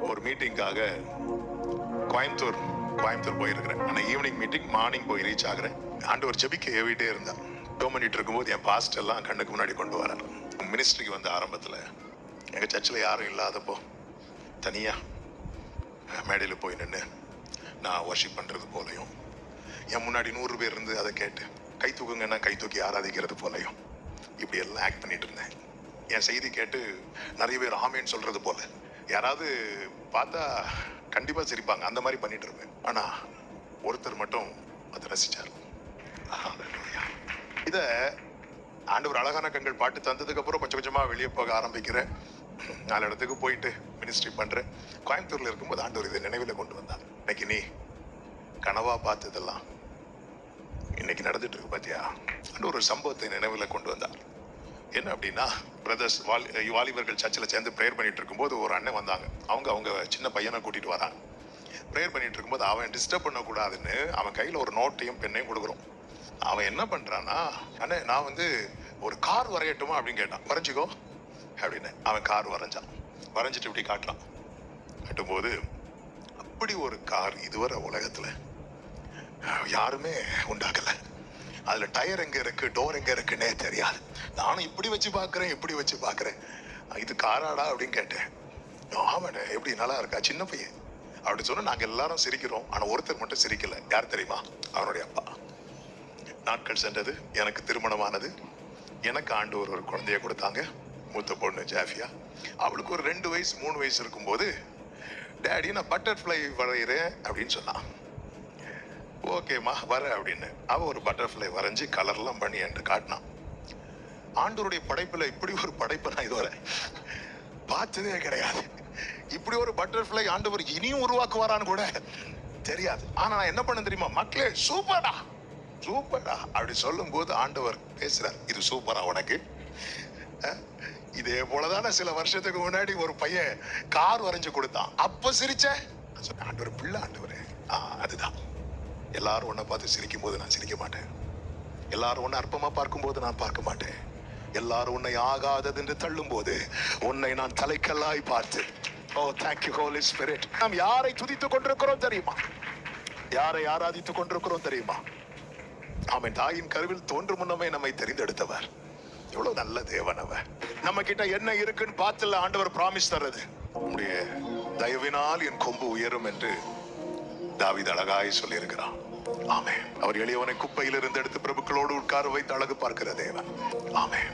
ஒரு மீட்டிங்காக கோயம்புத்தூர் போயிருக்கிறேன். ஆனால் ஈவினிங் மீட்டிங், மார்னிங் போய் ரீச் ஆகுறேன். ஆண்டவர் ஜெபிக்க ஏவிட்டே இருந்தார். டோ பண்ணிட்டு இருக்கும்போது என் பாஸ்ட் எல்லாம் கண்ணுக்கு முன்னாடி கொண்டு வரார். மினிஸ்ட்ரிக்கு வந்த ஆரம்பத்தில் எங்கள் சர்ச்சில் யாரும் இல்லாதப்போ தனியாக மேடையில் போய் நின்று நான் வர்ஷிப் பண்ணுறது போலையும், என் முன்னாடி 100 பேர் இருந்து அதை கேட்டு கை தூக்குங்கன்னா கை தூக்கி ஆராதிக்கிறது போலையும் இப்படி எல்லாம் ஆக்ட் பண்ணிட்டு இருந்தேன். என் செய்தி கேட்டு நிறைய பேர் ஆமேன்னு சொல்றது போல, யாராவது பார்த்தா கண்டிப்பா சிரிப்பாங்க, அந்த மாதிரி பண்ணிட்டு இருப்பேன். ஆனா ஒருத்தர் மட்டும் அதை ரசிச்சார். இத ஆண்டவர் அழகான கண்கள் பாட்டு தந்ததுக்கு அப்புறம் கொஞ்சம் கொஞ்சமா வெளியே போக ஆரம்பிக்கிறேன். 4 இடத்துக்கு போயிட்டு மினிஸ்ட்ரி பண்றேன். கோயம்புத்தூர்ல இருக்கும்போது ஆண்டவர் இதை நினைவில் கொண்டு வந்தார். இன்னைக்கு நீ கனவா பார்த்ததெல்லாம் இன்னைக்கு நடந்துட்டு இருக்கு பாத்தியா. ஒரு சம்பவத்தை நினைவில் கொண்டு வந்தார். என்ன அப்படின்னா, பிரதர்ஸ் வாலிபர்கள் சர்ச்சில் சேர்ந்து ப்ரேயர் பண்ணிட்டு இருக்கும்போது ஒரு அண்ணன் வந்தாங்க. அவங்க சின்ன பையனை கூட்டிட்டு வராங்க. ப்ரேயர் பண்ணிட்டு இருக்கும்போது அவன் டிஸ்டர்ப் பண்ணக்கூடாதுன்னு அவன் கையில் ஒரு நோட்டையும் பெண்ணையும் கொடுக்குறோம். அவன் என்ன பண்றான்னா, அண்ணே நான் ஒரு கார் வரையட்டுமா அப்படின்னு கேட்டான். வரைஞ்சிக்கோ அப்படின்னு. அவன் கார் வரைஞ்சிட்டு இப்படி காட்டுறான். காட்டும்போது அப்படி ஒரு கார் இதுவரை உலகத்துல யாருமே உண்டாக்கல. அதுல டயர் எங்க இருக்கு, டோர் எங்க இருக்குன்னே தெரியாது. நானும் இப்படி வச்சு பாக்குறேன், இது காராடா அப்படின்னு கேட்டேன். ஆமாண்ணே, எப்படி நல்லா இருக்கா சின்ன பையன் அப்படி சொன்னா நாங்க எல்லாரும் சிரிக்கிறோம். ஆனா ஒருத்தர் மட்டும் சிரிக்கல. யார் தெரியுமா? அவனுடைய அப்பா. நாட்கள் சென்றது, எனக்கு திருமணமானது. எனக்கு ஆண்டவர் ஒரு குழந்தைய கொடுத்தாங்க. மூத்த பொண்ணு ஜாஃபியா. அவளுக்கு ஒரு 2 வயசு 3 வயசு இருக்கும்போது, டேடி நான் பட்டர்ஃப்ளை வரைகிறேன் அப்படின்னு சொன்னான். ஓகேம்மா வர அப்படின்னு அவ ஒரு பட்டர்ஃப்ளை வரைஞ்சி கலர்லாம் பண்ணி என்று காட்டினான். ஆண்டவருடைய படைப்புல இப்படி ஒரு படைப்பை நான் இதுவரை பார்த்ததே கிடையாது. இப்படி ஒரு பட்டர்ஃப்ளை ஆண்டவர் இனியும் உருவாக்குவாரான்னு கூட தெரியாது. ஆனா நான் என்ன பண்ண தெரியுமா? மக்களே சூப்பரா அப்படி சொல்லும் போது ஆண்டவர் பேசுறார், இது சூப்பரா உனக்கு. இதே போலதான சில வருஷத்துக்கு முன்னாடி ஒரு பையன் கார் வரைஞ்சு கொடுத்தான். அப்ப சிரிச்ச ஆண்டவர் பிள்ளை, ஆண்டவரே அதுதான். எல்லாரும் உன்னை பார்த்து சிரிக்கும் போது நான் சிரிக்க மாட்டேன். எல்லாரும் உன்னை அற்பமா பார்க்கும் போது நான் பார்க்க மாட்டேன். எல்லாரும் உன்னை ஆகாதது என்று தள்ளும் போது உன்னை நான் தலைக்கல்லாய் பார்த்து, ஓ thank you Holy Spirit. நாம் யாரை துதித்துக் கொண்டிருக்கிறோம் தெரியுமா? யாரை ஆராதித்துக் கொண்டிருக்கிறோம் தெரியுமா? ஆமென். தாயின் கருவில் தோன்றும் முன்னமே நம்மை தெரிந்தெடுத்தவர். எவ்வளவு நல்ல தேவன் அவர். நம்ம கிட்ட என்ன இருக்குன்னு பார்த்துல ஆண்டவர் பிராமிஸ் தர்றது. உம்முடைய தயவினால் என் கொம்பு உயரும் என்று தாவீது அழகாய் சொல்லி இருக்கிறான். ஆமென். அவர் எளியவனை குப்பையில் இருந்து எடுத்து பிரபுக்களோடு உட்கார வைத்து அழகு பார்க்கிற தேவன். ஆமென்.